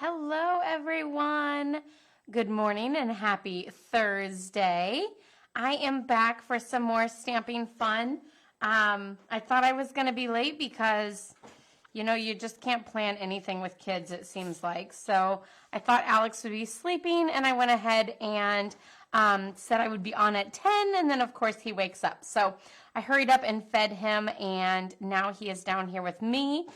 Hello, everyone. Good morning and happy Thursday. I am back for some more stamping fun. I thought I was going to be late because, you just can't plan anything with kids, it seems like. So I thought Alex would be sleeping, and I went ahead and said I would be on at 10, and then, of course, he wakes up. So I hurried up and fed him, and now he is down here with me.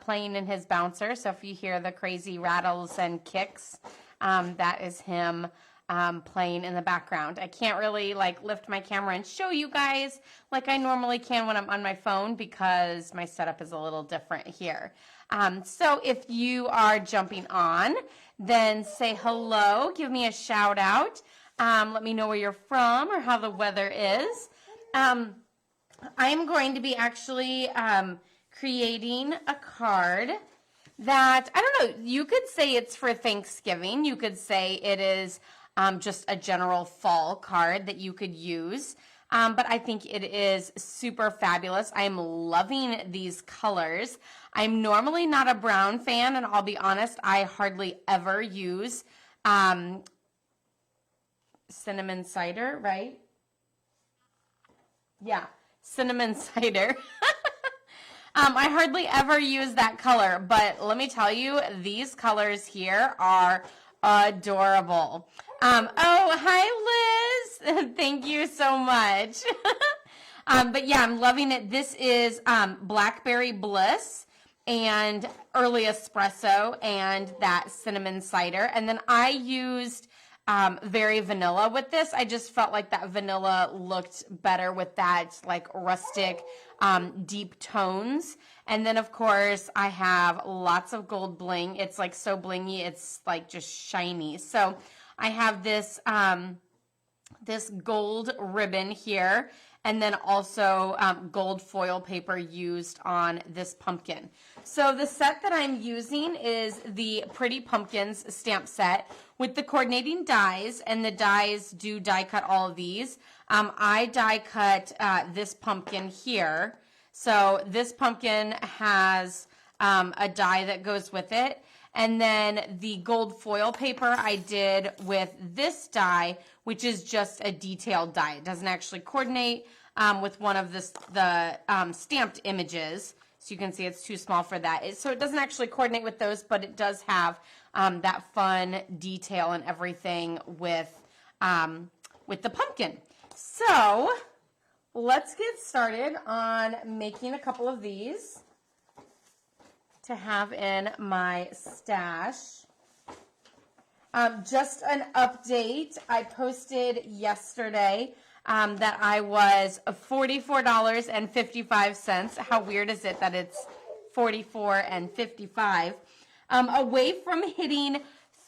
Playing in his bouncer. So if you hear the crazy rattles and kicks, that is him playing in the background. I can't really lift my camera and show you guys like I normally can when I'm on my phone because my setup is a little different here. So if you are jumping on, then say hello, give me a shout out. Let me know where you're from or how the weather is. I'm going to be actually creating a card that, I don't know, you could say it's for Thanksgiving. You could say it is just a general fall card that you could use. But I think it is super fabulous. I'm loving these colors. I'm normally not a brown fan, and I'll be honest, I hardly ever use cinnamon cider, right? Yeah, cinnamon cider. I hardly ever use that color, but let me tell you, these colors here are adorable. Oh, hi, Liz. Thank you so much. But yeah, I'm loving it. This is Blackberry Bliss and Early Espresso and that cinnamon cider. And then I used very vanilla with this. I just felt like that vanilla looked better with that rustic deep tones. And then of course I have lots of gold bling. It's so blingy, it's just shiny. So I have this this gold ribbon here, and then also gold foil paper used on this pumpkin. So the set that I'm using is the Pretty Pumpkins stamp set with the coordinating dies, and the dies do die cut all of these. I die cut this pumpkin here. So this pumpkin has a die that goes with it. And then the gold foil paper I did with this die, which is just a detailed die. It doesn't actually coordinate with one of the stamped images. So you can see it's too small for that. So it doesn't actually coordinate with those, but it does have that fun detail and everything with the pumpkin. So let's get started on making a couple of these to have in my stash. Just an update, I posted yesterday that I was $44.55. How weird is it that it's $44.55? Away from hitting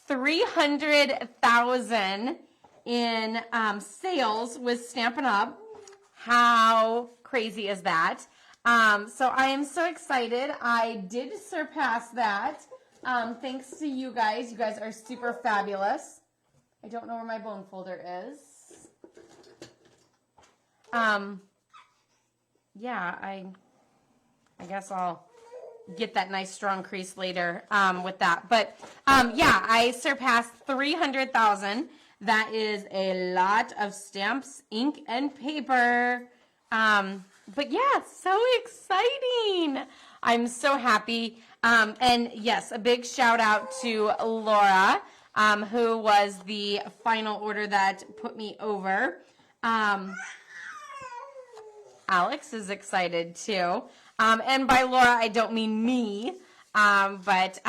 300,000 in sales with Stampin' Up. How crazy is that? So I am so excited. I did surpass that. Thanks to you guys. You guys are super fabulous. I don't know where my bone folder is. Yeah, I guess I'll get that nice strong crease later with that. But yeah, I surpassed 300,000. That is a lot of stamps, ink, and paper. But yeah, so exciting. I'm so happy. And yes, a big shout out to Laura, who was the final order that put me over. Alex is excited too. And by Laura, I don't mean me, but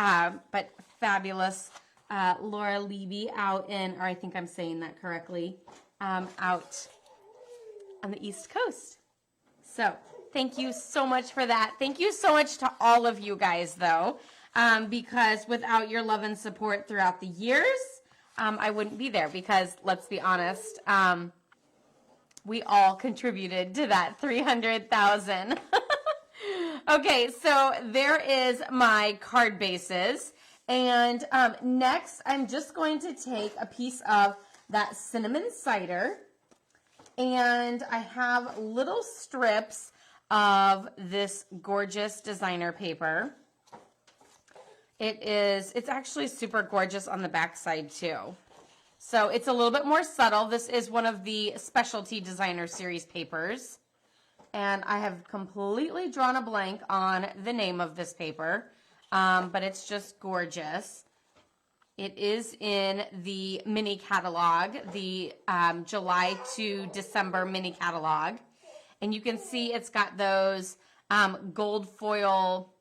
fabulous Laura Levy out in, or I think I'm saying that correctly, out on the East Coast. So thank you so much for that. Thank you so much to all of you guys, though, because without your love and support throughout the years, I wouldn't be there because, let's be honest, we all contributed to that 300,000. Okay, so there is my card bases. And next, I'm just going to take a piece of that cinnamon cider, and I have little strips of this gorgeous designer paper. It's actually super gorgeous on the back side too. So it's a little bit more subtle. This is one of the Specialty Designer Series papers. And I have completely drawn a blank on the name of this paper, but it's just gorgeous. It is in the mini catalog, the July to December mini catalog. And you can see it's got those gold foil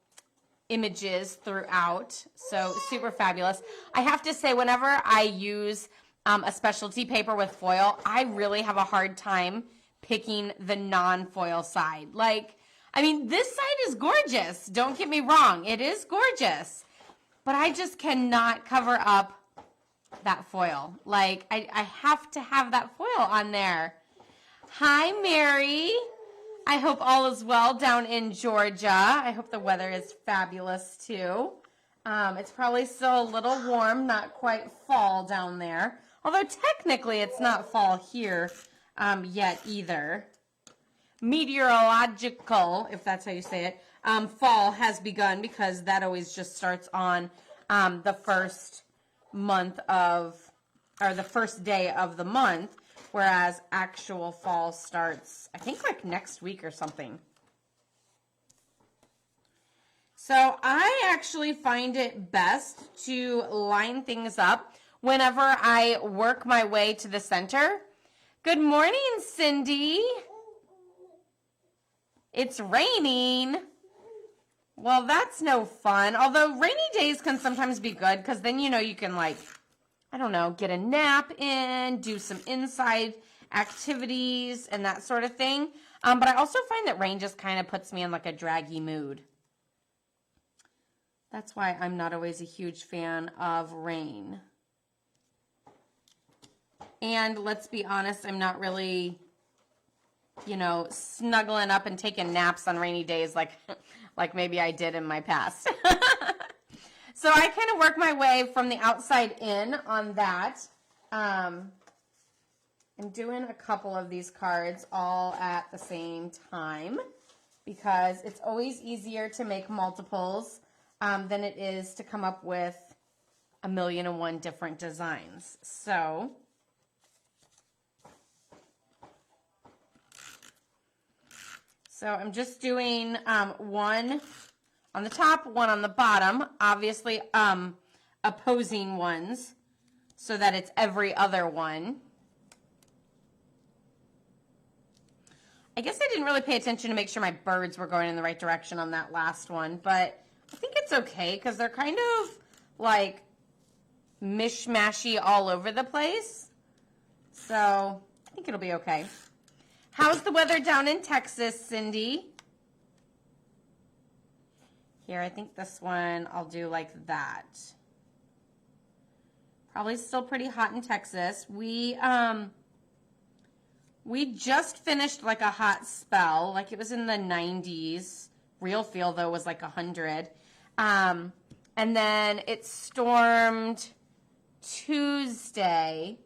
images throughout. So super fabulous. I have to say, whenever I use a specialty paper with foil, I really have a hard time picking the non-foil side. Like, I mean, this side is gorgeous. Don't get me wrong. It is gorgeous. But I just cannot cover up that foil. Like, I have to have that foil on there. Hi, Mary. I hope all is well down in Georgia. I hope the weather is fabulous, too. It's probably still a little warm, not quite fall down there. Although, technically, it's not fall here yet either. Meteorological, if that's how you say it, fall has begun because that always just starts on the first day of the month, whereas actual fall starts, I think, like next week or something. So I actually find it best to line things up whenever I work my way to the center. Good morning, Cindy. It's raining. Well, that's no fun. Although rainy days can sometimes be good because then, you know, you can, like, I don't know, get a nap in, do some inside activities and that sort of thing. But I also find that rain just kind of puts me in like a draggy mood. That's why I'm not always a huge fan of rain. And let's be honest, I'm not really, you know, snuggling up and taking naps on rainy days like maybe I did in my past. So I kind of work my way from the outside in on that. I'm doing a couple of these cards all at the same time because it's always easier to make multiples than it is to come up with 1,000,001 different designs. So I'm just doing one on the top, one on the bottom, obviously opposing ones so that it's every other one. I guess I didn't really pay attention to make sure my birds were going in the right direction on that last one, but I think it's okay because they're kind of like mishmashy all over the place. So I think it'll be okay. How's the weather down in Texas, Cindy? Here, I think this one I'll do like that. Probably still pretty hot in Texas. We just finished like a hot spell, like it was in the 90s. Real feel though was like 100. And then it stormed Tuesday.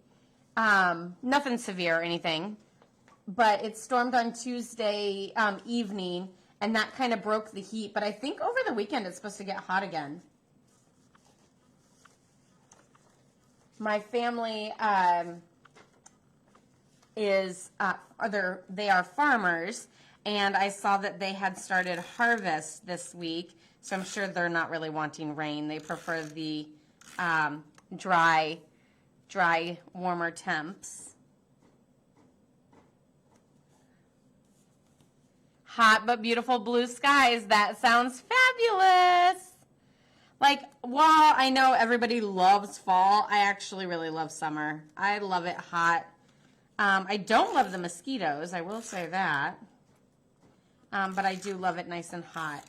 Nothing severe or anything. But it stormed on Tuesday evening, and that kind of broke the heat. But I think over the weekend it's supposed to get hot again. My family they are farmers, and I saw that they had started harvest this week, so I'm sure they're not really wanting rain. They prefer the dry, warmer temps. Hot but beautiful blue skies. That sounds fabulous. Like, while I know everybody loves fall, I actually really love summer. I love it hot. I don't love the mosquitoes, I will say that. But I do love it nice and hot.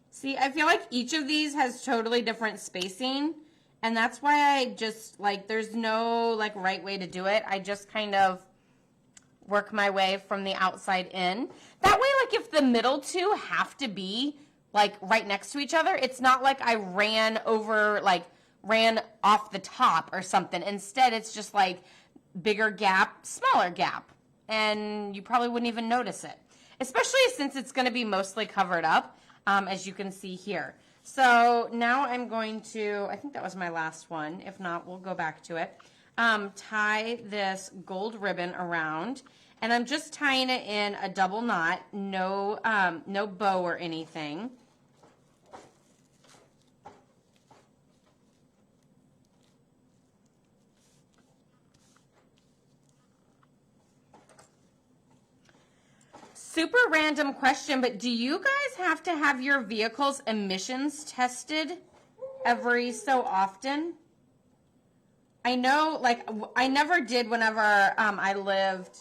See, I feel like each of these has totally different spacing, and that's why I just, like, there's no, like, right way to do it. I just kind of work my way from the outside in. That way, like, if the middle two have to be, like, right next to each other, it's not like I ran off the top or something. Instead, it's just, like, bigger gap, smaller gap, and you probably wouldn't even notice it, especially since it's going to be mostly covered up, as you can see here. So now I'm going to, I think that was my last one. If not, we'll go back to it. Tie this gold ribbon around, and I'm just tying it in a double knot, no bow or anything. Super random question, but do you guys have to have your vehicle's emissions tested every so often? I know, like, I never did whenever I lived,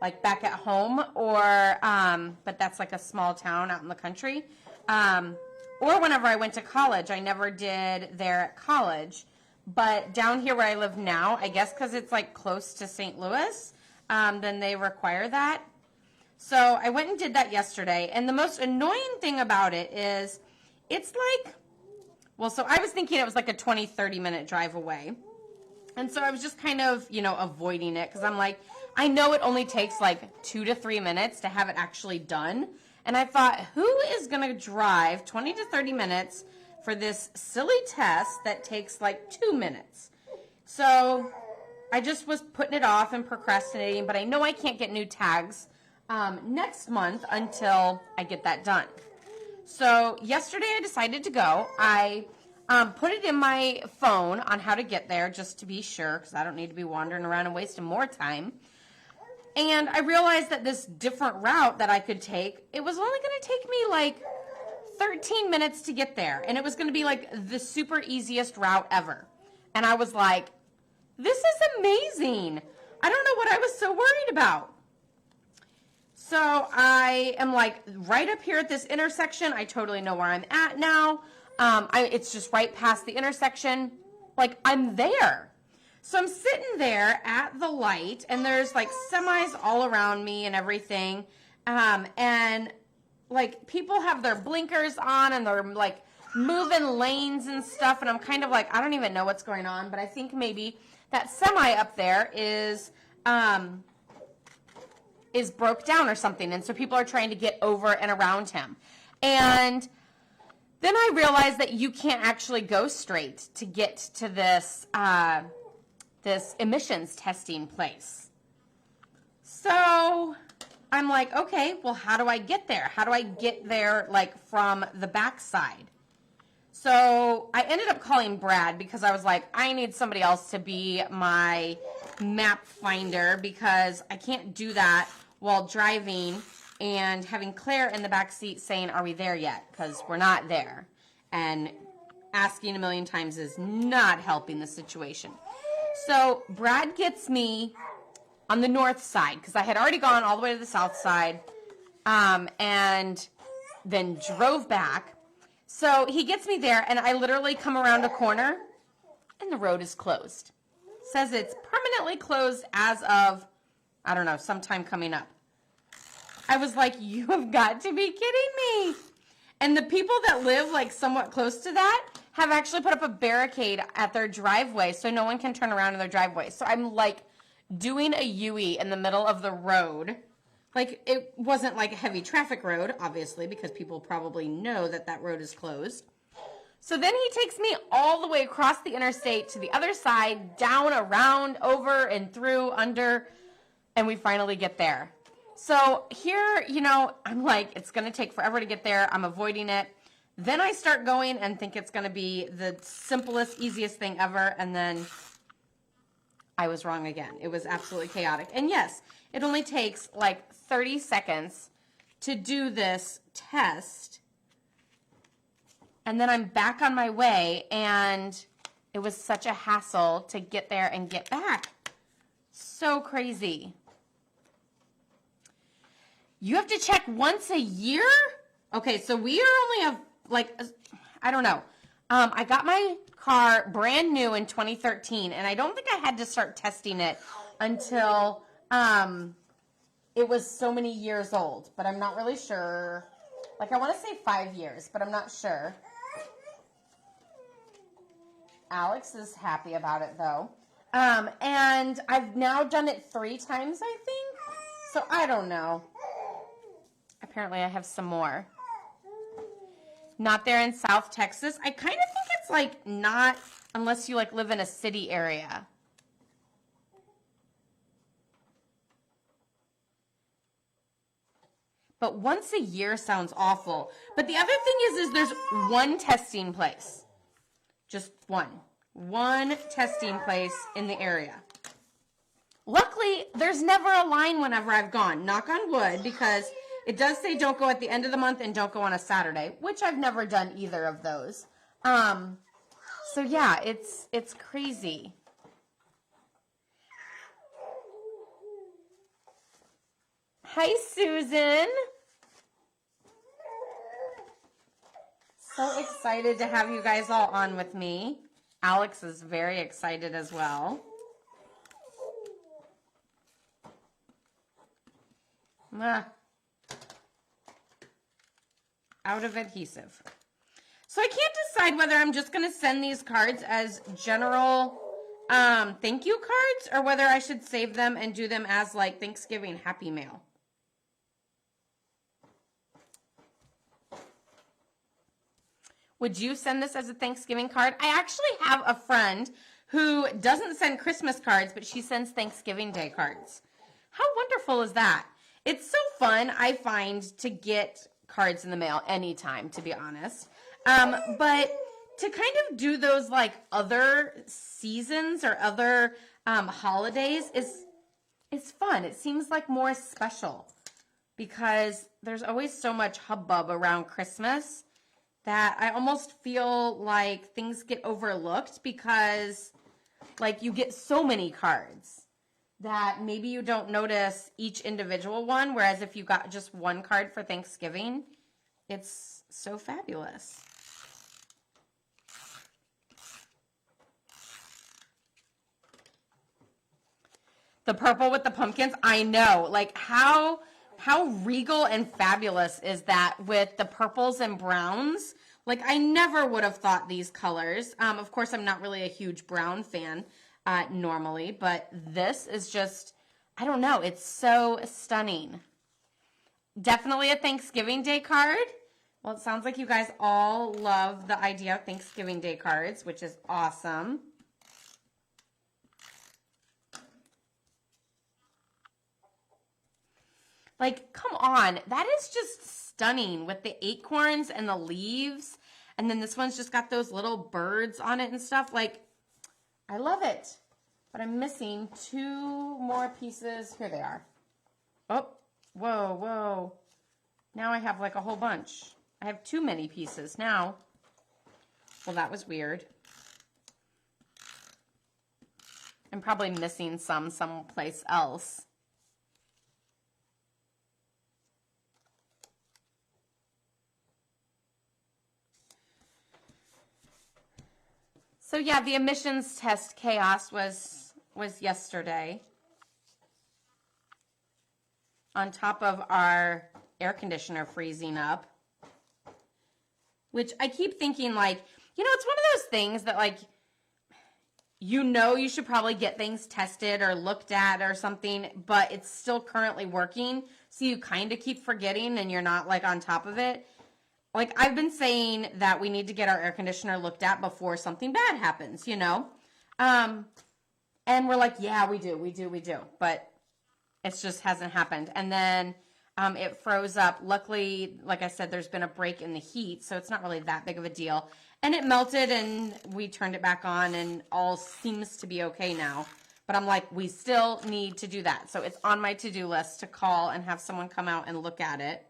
like, back at home, or, but that's like a small town out in the country. Or whenever I went to college, I never did there at college. But down here where I live now, I guess because it's, like, close to St. Louis, then they require that. So I went and did that yesterday, and the most annoying thing about it is it's like, well, so I was thinking it was like a 20, 30-minute drive away. And so I was just kind of, you know, avoiding it because I'm like, I know it only takes like 2 to 3 minutes to have it actually done. And I thought, who is going to drive 20 to 30 minutes for this silly test that takes like 2 minutes? So I just was putting it off and procrastinating, but I know I can't get new tags next month until I get that done. So yesterday I decided to go. I put it in my phone on how to get there just to be sure, because I don't need to be wandering around and wasting more time. And I realized that this different route that I could take, it was only going to take me like 13 minutes to get there. And it was going to be like the super easiest route ever. And I was like, this is amazing. I don't know what I was so worried about. So I am like right up here at this intersection. I totally know where I'm at now. It's just right past the intersection. Like, I'm there. So I'm sitting there at the light, and there's like semis all around me and everything. And like people have their blinkers on and they're like moving lanes and stuff. And I'm kind of like, I don't even know what's going on, but I think maybe that semi up there is broke down or something. And so people are trying to get over and around him. And then I realized that you can't actually go straight to get to this this emissions testing place. So I'm like, okay, well, how do I get there? How do I get there, like, from the backside? So I ended up calling Brad because I was like, I need somebody else to be my map finder because I can't do that while driving and having Claire in the back seat saying, are we there yet? Because we're not there. And asking a million times is not helping the situation. So Brad gets me on the north side because I had already gone all the way to the south side and then drove back. So he gets me there, and I literally come around a corner, and the road is closed. Says it's permanently closed as of, I don't know, sometime coming up. I was like, you have got to be kidding me. And the people that live like somewhat close to that have actually put up a barricade at their driveway so no one can turn around in their driveway. So I'm like doing a U-E in the middle of the road. Like, it wasn't like a heavy traffic road, obviously, because people probably know that that road is closed. So then he takes me all the way across the interstate to the other side, down, around, over, and through, under, and we finally get there. So here, you know, I'm like, it's going to take forever to get there. I'm avoiding it. Then I start going and think it's going to be the simplest, easiest thing ever, and then I was wrong again. It was absolutely chaotic. And yes, it only takes like 30 seconds to do this test. And then I'm back on my way, and it was such a hassle to get there and get back. So crazy. You have to check once a year? Okay, so we are only I don't know. I got my car brand new in 2013, and I don't think I had to start testing it until it was so many years old, but I'm not really sure. Like, I want to say 5 years, but I'm not sure. Alex is happy about it, though. And I've now done it 3 times, I think. So I don't know. Apparently I have some more. Not there in South Texas. I kind of think it's like not unless you like live in a city area. But once a year sounds awful. But the other thing is there's one testing place. Just one. One testing place in the area. Luckily, there's never a line whenever I've gone. Knock on wood, because it does say don't go at the end of the month and don't go on a Saturday, which I've never done either of those. So yeah, it's crazy. Hi, Susan. So excited to have you guys all on with me. Alex is very excited as well. Out of adhesive. So I can't decide whether I'm just going to send these cards as general thank you cards, or whether I should save them and do them as like Thanksgiving Happy Mail. Would you send this as a Thanksgiving card? I actually have a friend who doesn't send Christmas cards, but she sends Thanksgiving Day cards. How wonderful is that? It's so fun, I find, to get cards in the mail anytime, to be honest. But to kind of do those like other seasons or other holidays is fun. It seems like more special because there's always so much hubbub around Christmas that I almost feel like things get overlooked because like you get so many cards that maybe you don't notice each individual one, whereas if you got just one card for Thanksgiving, it's so fabulous. The purple with the pumpkins, I know. Like how regal and fabulous is that with the purples and browns? Like I never would have thought these colors. Of course, I'm not really a huge brown fan normally, but this is just, I don't know, it's so stunning. Definitely a Thanksgiving Day card. Well, it sounds like you guys all love the idea of Thanksgiving Day cards, which is awesome. Like, come on, that is just stunning with the acorns and the leaves. And then this one's just got those little birds on it and stuff. Like, I love it. But I'm missing 2 more pieces. Here they are. Oh, whoa, whoa. Now I have like a whole bunch. I have too many pieces now. Well, that was weird. I'm probably missing some someplace else. So yeah, the emissions test chaos was yesterday. On top of our air conditioner freezing up. Which I keep thinking like, you know, it's one of those things that like, you know you should probably get things tested or looked at or something, but it's still currently working. So you kind of keep forgetting and you're not like on top of it. Like I've been saying that we need to get our air conditioner looked at before something bad happens, you know? And we're like, yeah, we do. But it just hasn't happened. And then it froze up. Luckily, like I said, there's been a break in the heat, so it's not really that big of a deal. And it melted and we turned it back on and all seems to be okay now. But I'm like, we still need to do that. So it's on my to-do list to call and have someone come out and look at it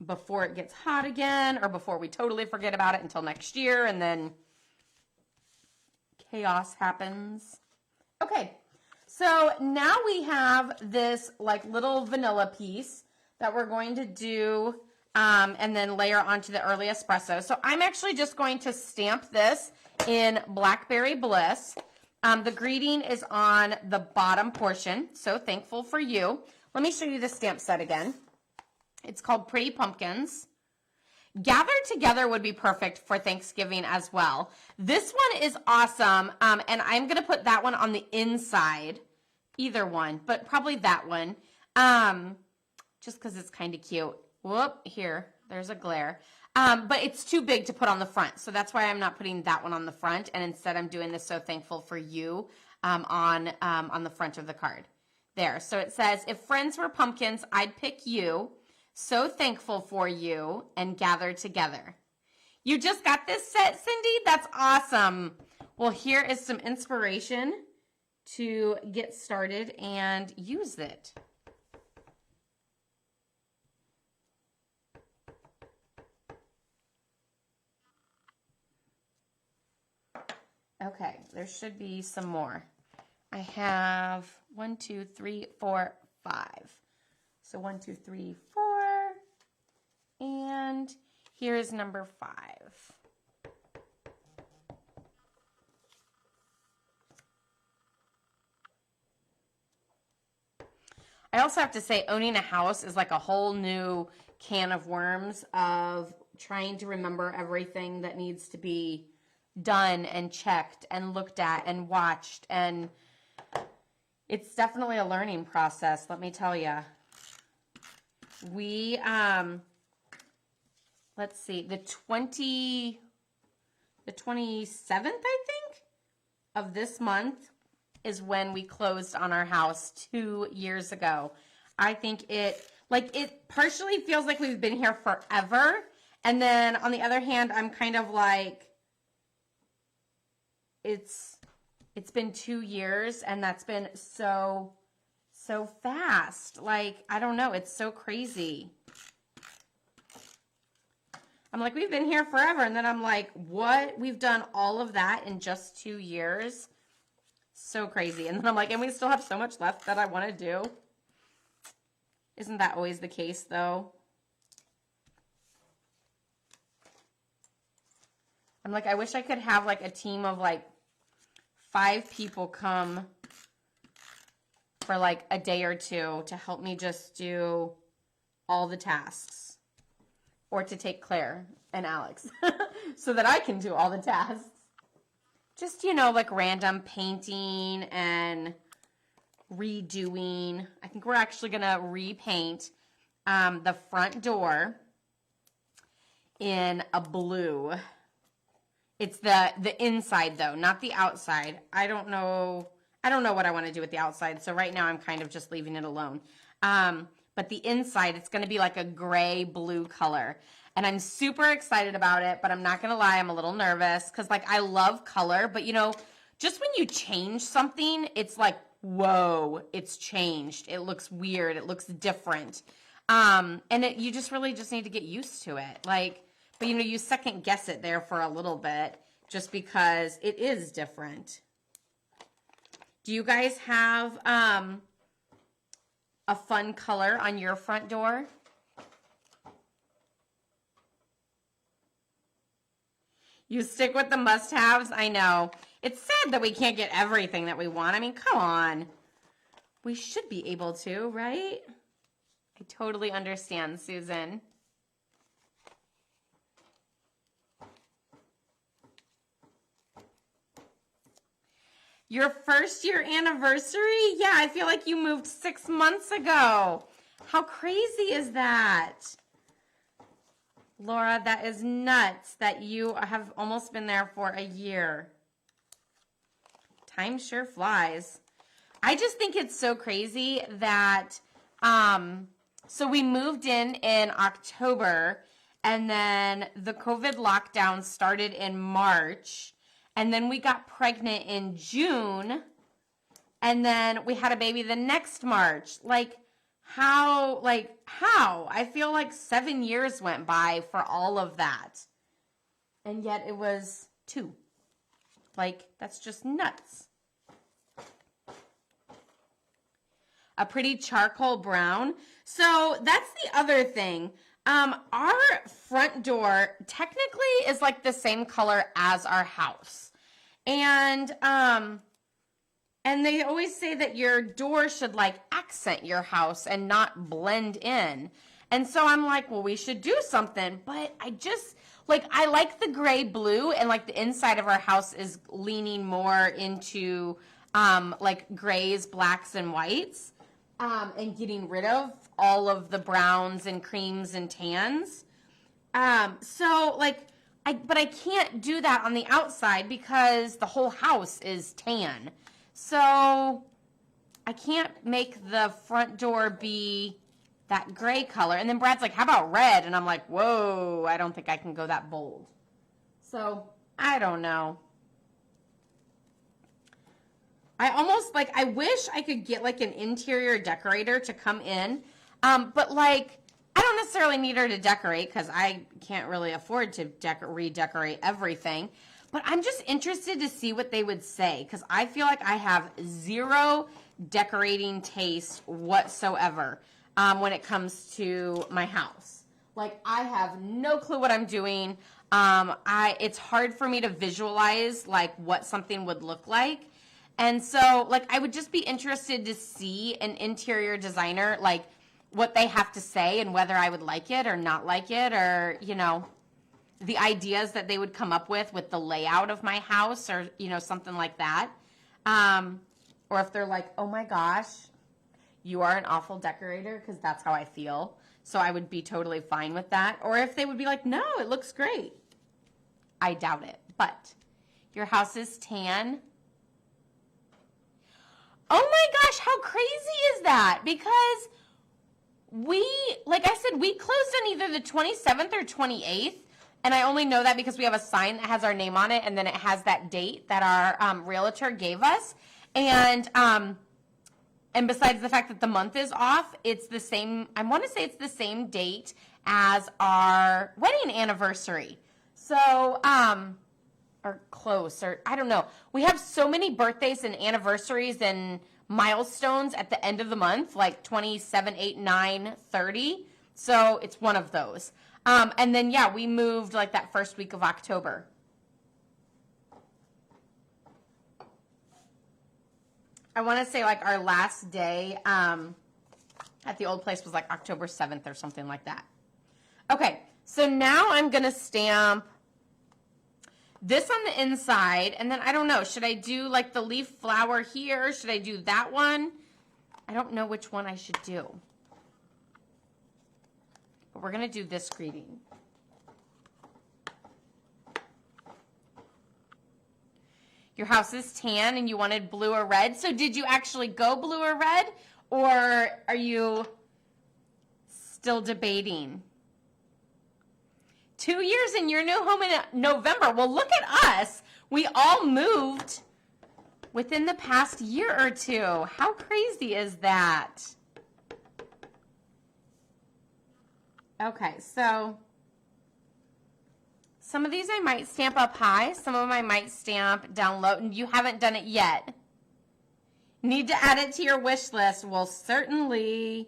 before it gets hot again or before we totally forget about it until next year and then chaos happens. Okay, so now we have this like little vanilla piece that we're going to do and then layer onto the early espresso. So I'm actually just going to stamp this in Blackberry Bliss. The greeting is on the bottom portion, so thankful for you. Let me show you the stamp set again. It's called Pretty Pumpkins. Gather Together would be perfect for Thanksgiving as well. This one is awesome, and I'm going to put that one on the inside. Either one, but probably that one, just because it's kind of cute. Whoop, here, there's a glare. But it's too big to put on the front, so that's why I'm not putting that one on the front, and instead I'm doing this So Thankful for You on the front of the card. There, so it says, if friends were pumpkins, I'd pick you. So thankful for you, and gather together. You just got this set, Cindy? That's awesome. Well, here is some inspiration to get started and use it. Okay, there should be some more. I have 1, 2, 3, 4, 5. So 1, 2, 3, 4. And here's number 5. I also have to say, owning a house is like a whole new can of worms of trying to remember everything that needs to be done and checked and looked at and watched. And it's definitely a learning process, let me tell you. We, let's see, the 27th, I think, of this month is when we closed on our house 2 years ago. I think it partially feels like we've been here forever. And then on the other hand, I'm kind of like, it's been 2 years and that's been so fast. Like, I don't know. It's so crazy. I'm like, we've been here forever. And then I'm like, what? We've done all of that in just 2 years. So crazy. And then I'm like, and we still have so much left that I want to do. Isn't that always the case, though? I'm like, I wish I could have like a team of like 5 people come for like a day or two to help me just do all the tasks, or to take Claire and Alex so that I can do all the tasks. Just, you know, like random painting and redoing. I think we're actually going to repaint the front door in a blue. It's the inside though, not the outside. I don't know what I want to do with the outside. So right now I'm kind of just leaving it alone. But the inside, it's going to be like a gray blue color. And I'm super excited about it, but I'm not going to lie, I'm a little nervous because like I love color, but you know, just when you change something, it's like, whoa, it's changed. It looks weird. It looks different. And you just really just need to get used to it. Like, but you know, you second guess it there for a little bit just because it is different. Do you guys have a fun color on your front door? You stick with the must-haves? I know. It's sad that we can't get everything that we want. I mean, come on. We should be able to, right? I totally understand, Susan. Your first year anniversary? Yeah, I feel like you moved 6 months ago. How crazy is that? Laura, that is nuts that you have almost been there for a year. Time sure flies. I just think it's so crazy that, so we moved in October, and then the COVID lockdown started in March, and then we got pregnant in June, and then we had a baby the next March. How? I feel like 7 years went by for all of that. And yet it was 2. That's just nuts. A pretty charcoal brown. So that's the other thing. Our front door technically is like the same color as our house. And they always say that your door should like accent your house and not blend in. And so I'm like, well, we should do something. But I just, like, I like the gray blue, and like the inside of our house is leaning more into like grays, blacks, and whites, and getting rid of all of the browns and creams and tans. So like, but I can't do that on the outside because the whole house is tan. So I can't make the front door be that gray color. And then Brad's like, how about red? And I'm like, whoa, I don't think I can go that bold. So I don't know. I almost like, I wish I could get like an interior decorator to come in. But like, I don't necessarily need her to decorate because I can't really afford to redecorate everything. But I'm just interested to see what they would say because I feel like I have zero decorating taste whatsoever when it comes to my house. Like, I have no clue what I'm doing. It's hard for me to visualize like what something would look like. And so like I would just be interested to see an interior designer, like what they have to say and whether I would like it or not like it, or, you know, the ideas that they would come up with the layout of my house, or, you know, something like that. Or if they're like, oh my gosh, you are an awful decorator, because that's how I feel. So I would be totally fine with that. Or if they would be like, no, it looks great. I doubt it. But your house is tan. Oh my gosh, how crazy is that? Because we, like I said, we closed on either the 27th or 28th. And I only know that because we have a sign that has our name on it, and then it has that date that our realtor gave us. And besides the fact that the month is off, it's the same, I want to say it's the same date as our wedding anniversary. So, or close, or I don't know. We have so many birthdays and anniversaries and milestones at the end of the month, like 27, 8, 9, 30. So it's one of those. And then, yeah, we moved like that first week of October. I want to say like our last day at the old place was like October 7th or something like that. Okay, so now I'm going to stamp this on the inside, and then I don't know, should I do like the leaf flower here? Should I do that one? I don't know which one I should do. But we're going to do this greeting. Your house is tan and you wanted blue or red. So did you actually go blue or red? Or are you still debating? 2 years in your new home in November. Well, look at us. We all moved within the past year or two. How crazy is that? Okay, so some of these I might stamp up high. Some of them I might stamp down low. And you haven't done it yet. Need to add it to your wish list? Well, certainly.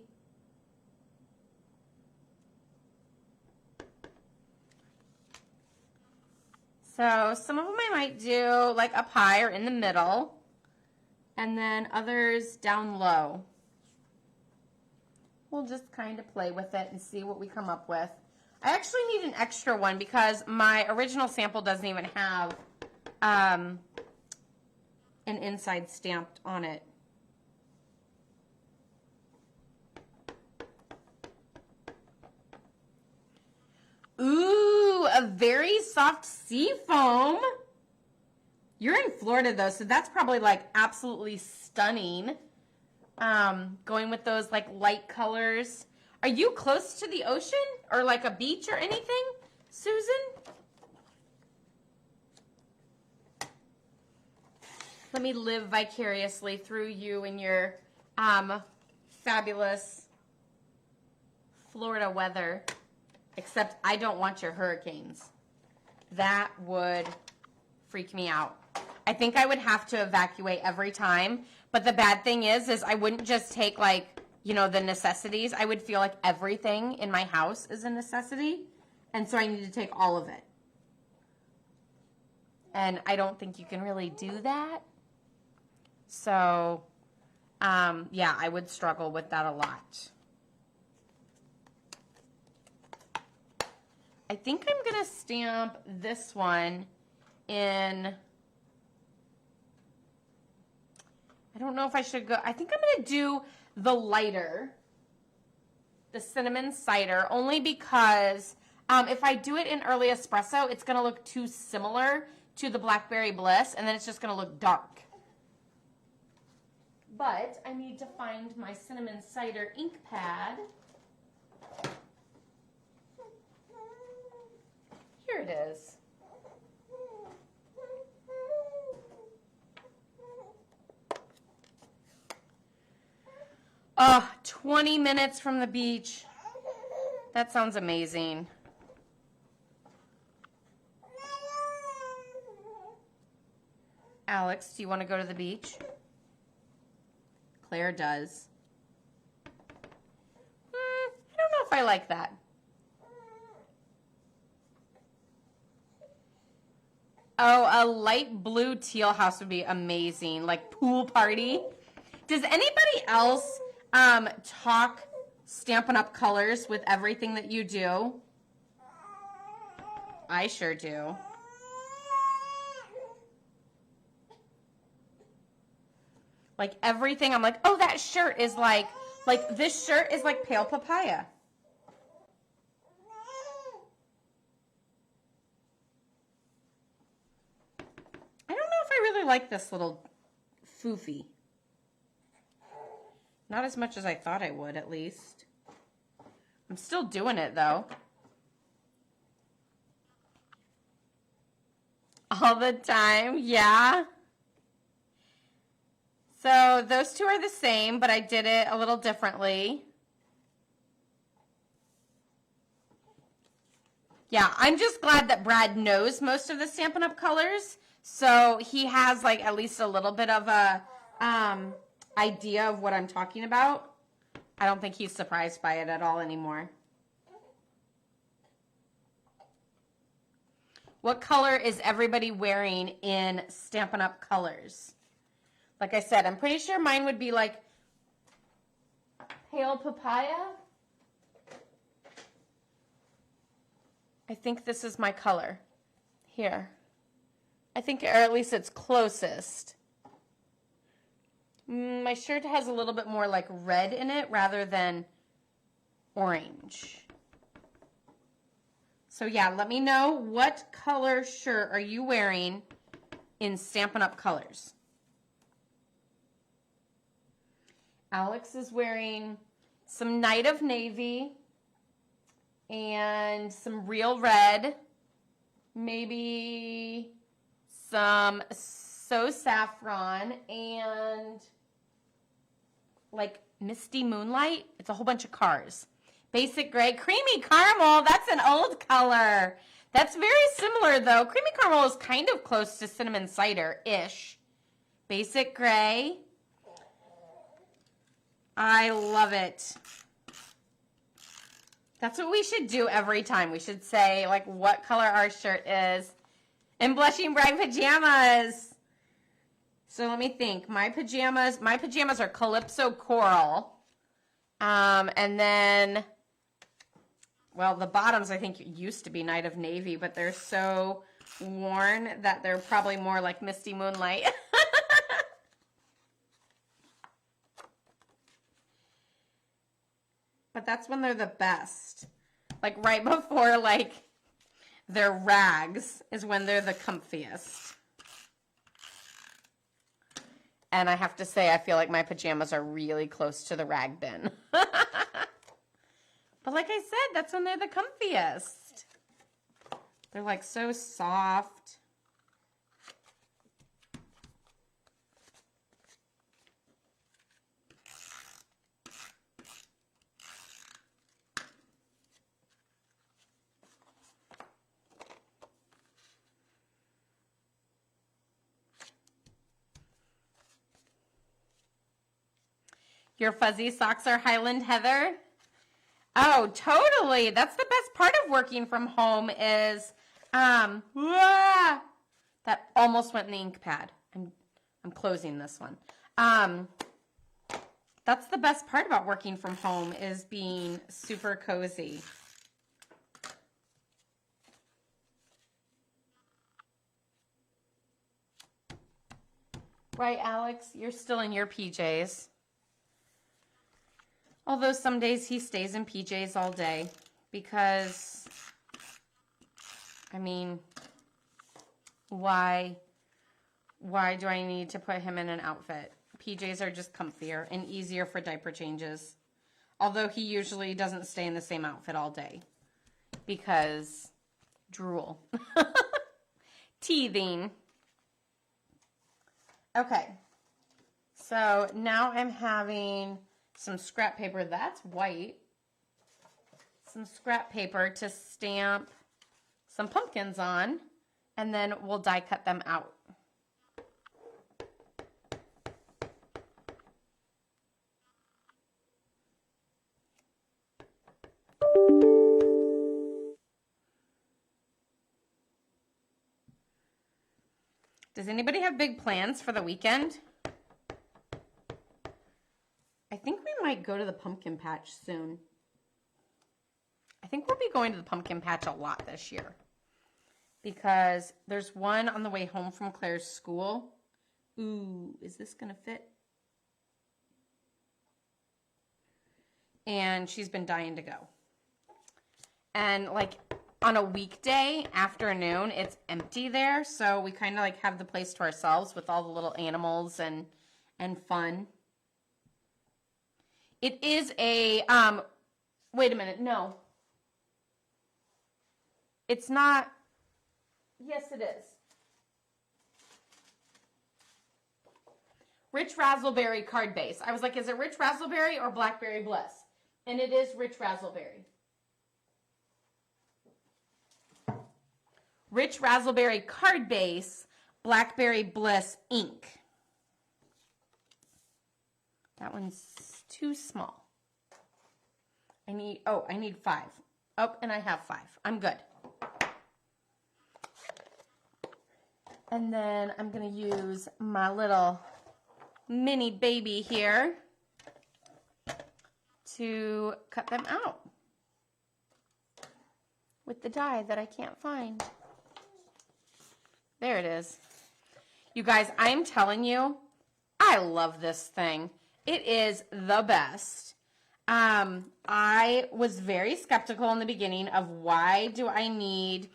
So some of them I might do like up high or in the middle, and then others down low. We'll just kind of play with it and see what we come up with. I actually need an extra one because my original sample doesn't even have an inside stamped on it. Ooh, a very soft sea foam. You're in Florida though, so that's probably like absolutely stunning. Going with those like light colors. Are you close to the ocean or like a beach or anything, Susan? Let me live vicariously through you and your fabulous Florida weather. Except I don't want your hurricanes. That would freak me out. I think I would have to evacuate every time. But the bad thing is I wouldn't just take like, you know, the necessities. I would feel like everything in my house is a necessity. And so I need to take all of it. And I don't think you can really do that. So, yeah, I would struggle with that a lot. I think I'm going to stamp this one in, I don't know if I should go, I think I'm going to do the lighter, the cinnamon cider, only because if I do it in early espresso, it's going to look too similar to the blackberry bliss, and then it's just going to look dark. But I need to find my cinnamon cider ink pad. Here it is. 20 minutes from the beach. That sounds amazing. Alex, do you want to go to the beach? Claire does. I don't know if I like that. Oh, a light blue teal house would be amazing, like pool party. Does anybody else talk Stampin' Up! Colors with everything that you do? I sure do. Like everything, I'm like, oh, that shirt is like this shirt is like pale papaya. I don't know if I really like this little foofy. Not as much as I thought I would, at least. I'm still doing it, though. All the time, yeah. So those two are the same, but I did it a little differently. Yeah, I'm just glad that Brad knows most of the Stampin' Up! Colors, so he has like at least a little bit of a idea of what I'm talking about. I don't think he's surprised by it at all anymore. What color is everybody wearing in Stampin' Up! Colors? Like I said, I'm pretty sure mine would be like pale papaya. I think this is my color. Here. I think, or at least it's closest. My shirt has a little bit more like red in it rather than orange. So yeah, let me know what color shirt are you wearing in Stampin' Up! Colors. Alex is wearing some Night of Navy and some real red, maybe some So Saffron and like Misty Moonlight. It's a whole bunch of cars. Basic Gray, Creamy Caramel, that's an old color. That's very similar though. Creamy Caramel is kind of close to Cinnamon Cider-ish. Basic Gray. I love it. That's what we should do every time. We should say like what color our shirt is. And Blushing Bride pajamas. So let me think. My pajamas are Calypso Coral. And then, well, the bottoms I think used to be Night of Navy, but they're so worn that they're probably more like Misty Moonlight. But that's when they're the best. Like right before like their rags is when they're the comfiest. And I have to say, I feel like my pajamas are really close to the rag bin. But like I said, that's when they're the comfiest. They're like so soft. Your fuzzy socks are Highland Heather? Oh, totally. That's the best part of working from home is, that almost went in the ink pad. I'm closing this one. That's the best part about working from home is being super cozy. Right, Alex? You're still in your PJs. Although some days he stays in PJs all day because, I mean, why do I need to put him in an outfit? PJs are just comfier and easier for diaper changes. Although he usually doesn't stay in the same outfit all day because drool. Teething. Okay. So now I'm having some scrap paper, that's white, some scrap paper to stamp some pumpkins on, and then we'll die cut them out. Does anybody have big plans for the weekend? I think we might go to the pumpkin patch soon. I think we'll be going to the pumpkin patch a lot this year because there's one on the way home from Claire's school. Ooh, is this gonna fit? And she's been dying to go. And like on a weekday afternoon, it's empty there, so we kind of like have the place to ourselves with all the little animals and fun. It is a, wait a minute, no. It's not, yes it is. Rich Razzleberry card base. I was like, is it Rich Razzleberry or Blackberry Bliss? And it is Rich Razzleberry. Rich Razzleberry card base, Blackberry Bliss ink. That one's too small. I need 5. Oh, and I have 5. I'm good. And then I'm going to use my little mini baby here to cut them out with the die that I can't find. There it is. You guys, I'm telling you, I love this thing. It is the best. I was very skeptical in the beginning of why do I need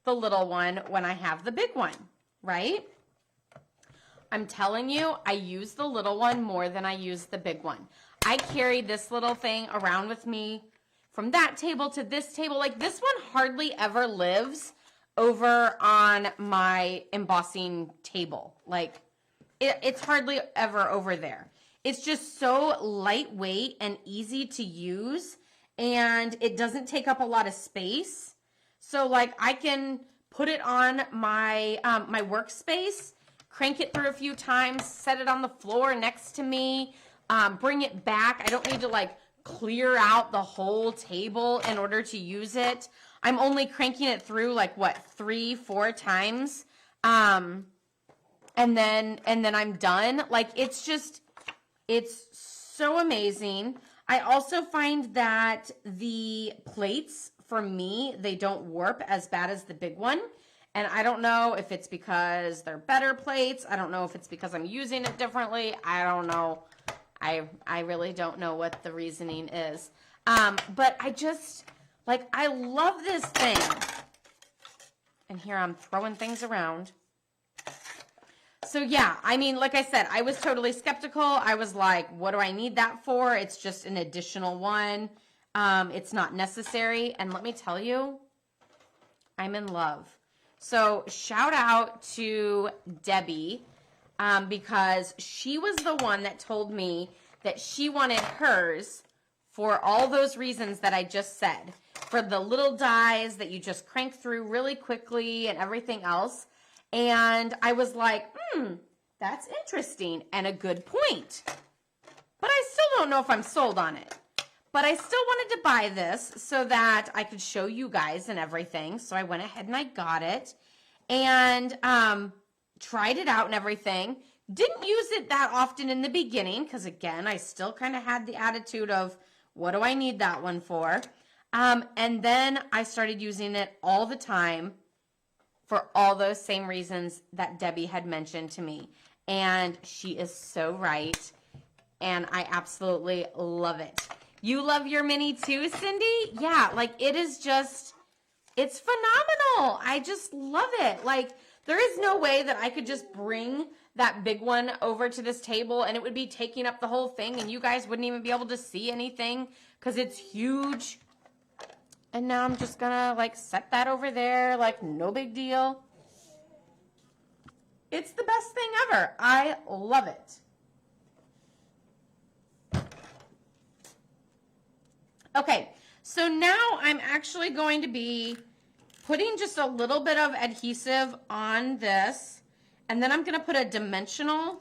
the little one when I have the big one, right? I'm telling you, I use the little one more than I use the big one. I carry this little thing around with me from that table to this table. Like this one hardly ever lives over on my embossing table. Like it's hardly ever over there. It's just so lightweight and easy to use, and it doesn't take up a lot of space. So like I can put it on my my workspace, crank it through a few times, set it on the floor next to me, bring it back. I don't need to like clear out the whole table in order to use it. I'm only cranking it through like what, 3-4 times, and then I'm done. Like it's so amazing. I also find that the plates for me, they don't warp as bad as the big one. And I don't know if it's because they're better plates. I don't know if it's because I'm using it differently. I don't know. I really don't know what the reasoning is. But I just, like, I love this thing. And here I'm throwing things around. So yeah, I mean, like I said, I was totally skeptical. I was like, what do I need that for? It's just an additional one. It's not necessary. And let me tell you, I'm in love. So shout out to Debbie, because she was the one that told me that she wanted hers for all those reasons that I just said. For the little dies that you just crank through really quickly and everything else. And I was like, that's interesting and a good point. But I still don't know if I'm sold on it. But I still wanted to buy this so that I could show you guys and everything. So I went ahead and I got it and tried it out and everything. Didn't use it that often in the beginning because, again, I still kind of had the attitude of, what do I need that one for? And then I started using it all the time for all those same reasons that Debbie had mentioned to me. And she is so right. And I absolutely love it. You love your mini too, Cindy? Yeah, like it is just, it's phenomenal. I just love it. Like there is no way that I could just bring that big one over to this table and it would be taking up the whole thing and you guys wouldn't even be able to see anything because it's huge. And now I'm just gonna like set that over there, like no big deal. It's the best thing ever. I love it. Okay, so now I'm actually going to be putting just a little bit of adhesive on this. And then I'm going to put a dimensional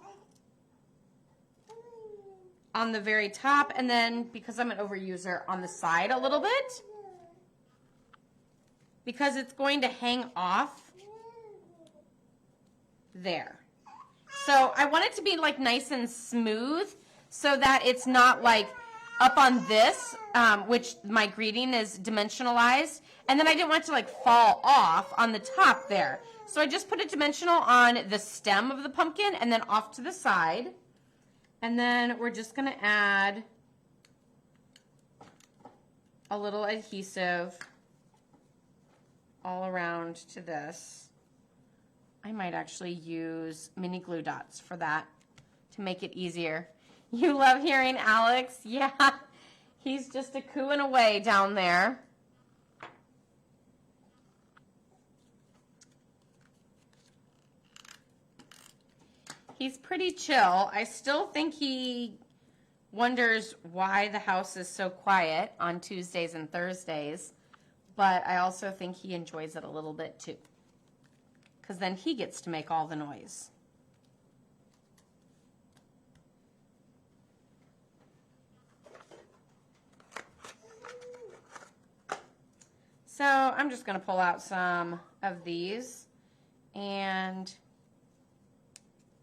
on the very top. And then, because I'm an overuser, on the side a little bit. Because it's going to hang off there. So I want it to be like nice and smooth so that it's not like up on this, which my greeting is dimensionalized. And then I didn't want it to like fall off on the top there. So I just put a dimensional on the stem of the pumpkin and then off to the side. And then we're just going to add a little adhesive all around to this. I might actually use mini glue dots for that to make it easier. You love hearing Alex? Yeah, he's just a cooing away down there. He's pretty chill. I still think he wonders why the house is so quiet on Tuesdays and Thursdays, but I also think he enjoys it a little bit too, because then he gets to make all the noise. So I'm just going to pull out some of these and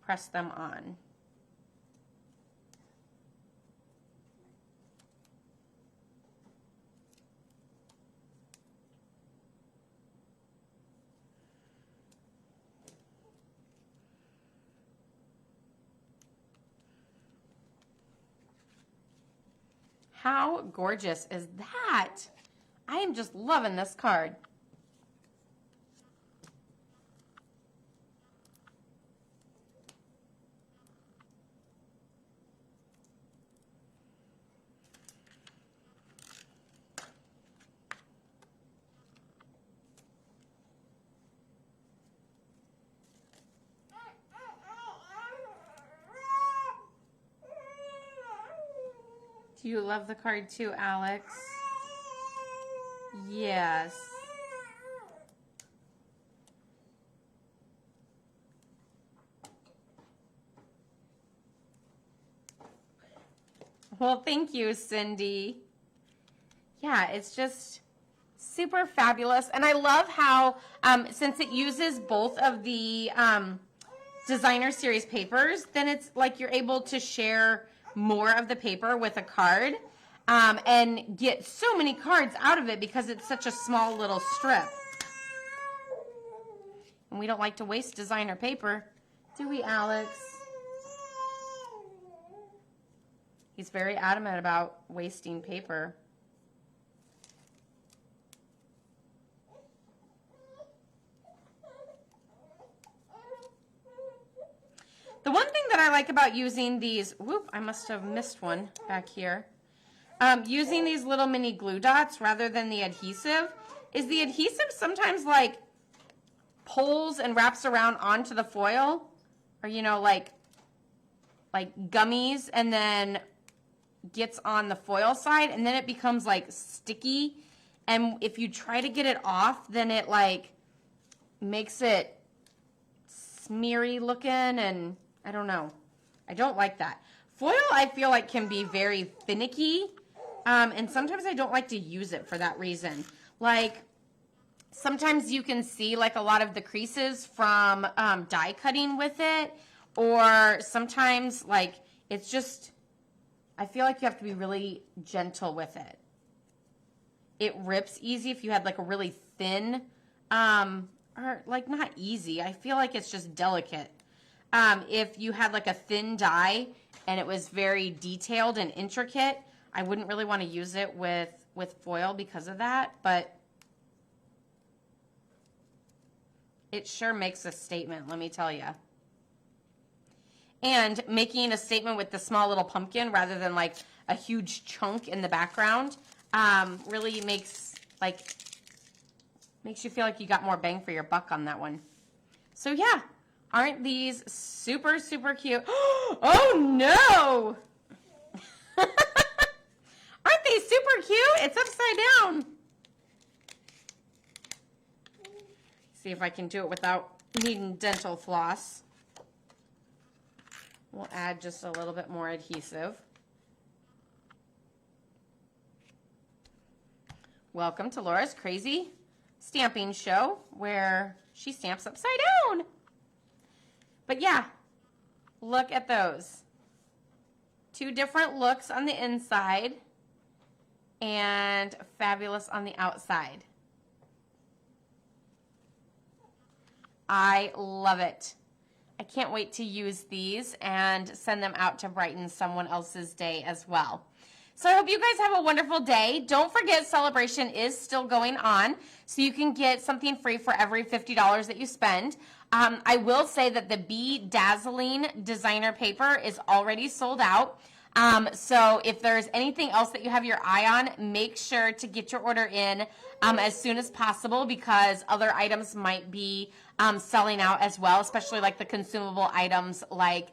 press them on. How gorgeous is that? I am just loving this card. Do you love the card too, Alex? Yes. Well, thank you, Cindy. Yeah, it's just super fabulous. And I love how, since it uses both of the designer series papers, then it's like you're able to share more of the paper with a card and get so many cards out of it because it's such a small little strip. And we don't like to waste designer paper, do we, Alex? He's very adamant about wasting paper. The one thing that I like about using these, whoop, I must have missed one back here. Using these little mini glue dots rather than the adhesive is the adhesive sometimes like pulls and wraps around onto the foil, or you know, like gummies, and then gets on the foil side, and then it becomes like sticky, and if you try to get it off, then it like makes it smeary looking, and I don't know. I don't like that. Foil, I feel like, can be very finicky, and sometimes I don't like to use it for that reason. Like, sometimes you can see like a lot of the creases from die cutting with it, or sometimes like it's just, I feel like you have to be really gentle with it. It rips easy if you had like a really thin, or like not easy, I feel like it's just delicate. If you had like a thin die and it was very detailed and intricate, I wouldn't really want to use it with foil because of that, but it sure makes a statement, let me tell you. And making a statement with the small little pumpkin rather than like a huge chunk in the background really makes you feel like you got more bang for your buck on that one. So yeah, aren't these super, super cute? Oh no! Aren't they super cute? It's upside down. See if I can do it without needing dental floss. We'll add just a little bit more adhesive. Welcome to Laura's Crazy Stamping Show, where she stamps upside down. But yeah, look at those. Two different looks on the inside and fabulous on the outside. I love it. I can't wait to use these and send them out to brighten someone else's day as well. So I hope you guys have a wonderful day. Don't forget, Celebration is still going on, so you can get something free for every $50 that you spend. I will say that the Be Dazzling designer paper is already sold out. So if there's anything else that you have your eye on, make sure to get your order in as soon as possible, because other items might be selling out as well, especially like the consumable items like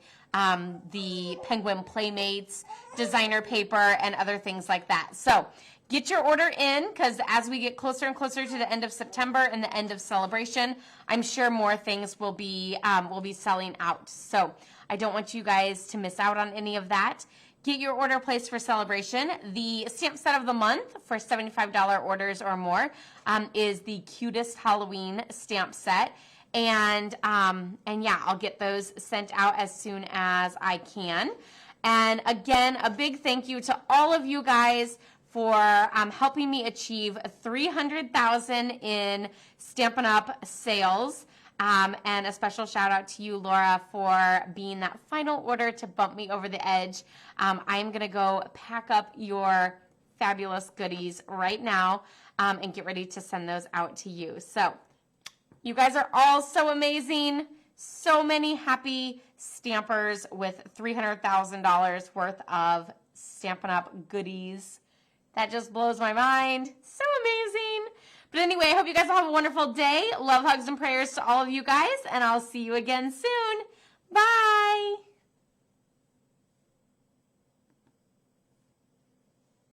the Penguin Playmates designer paper and other things like that. So get your order in, because as we get closer and closer to the end of September and the end of Celebration, I'm sure more things will be selling out. So I don't want you guys to miss out on any of that. Get your order placed for Celebration. The stamp set of the month for $75 orders or more is the Cutest Halloween stamp set. And yeah, I'll get those sent out as soon as I can. And again, a big thank you to all of you guys for helping me achieve 300,000 in Stampin' Up! Sales. And a special shout out to you, Laura, for being that final order to bump me over the edge. I'm going to go pack up your fabulous goodies right now and get ready to send those out to you. So you guys are all so amazing. So many happy stampers with $300,000 worth of Stampin' Up! Goodies. That just blows my mind. So amazing. But anyway, I hope you guys all have a wonderful day. Love, hugs, and prayers to all of you guys, and I'll see you again soon. Bye.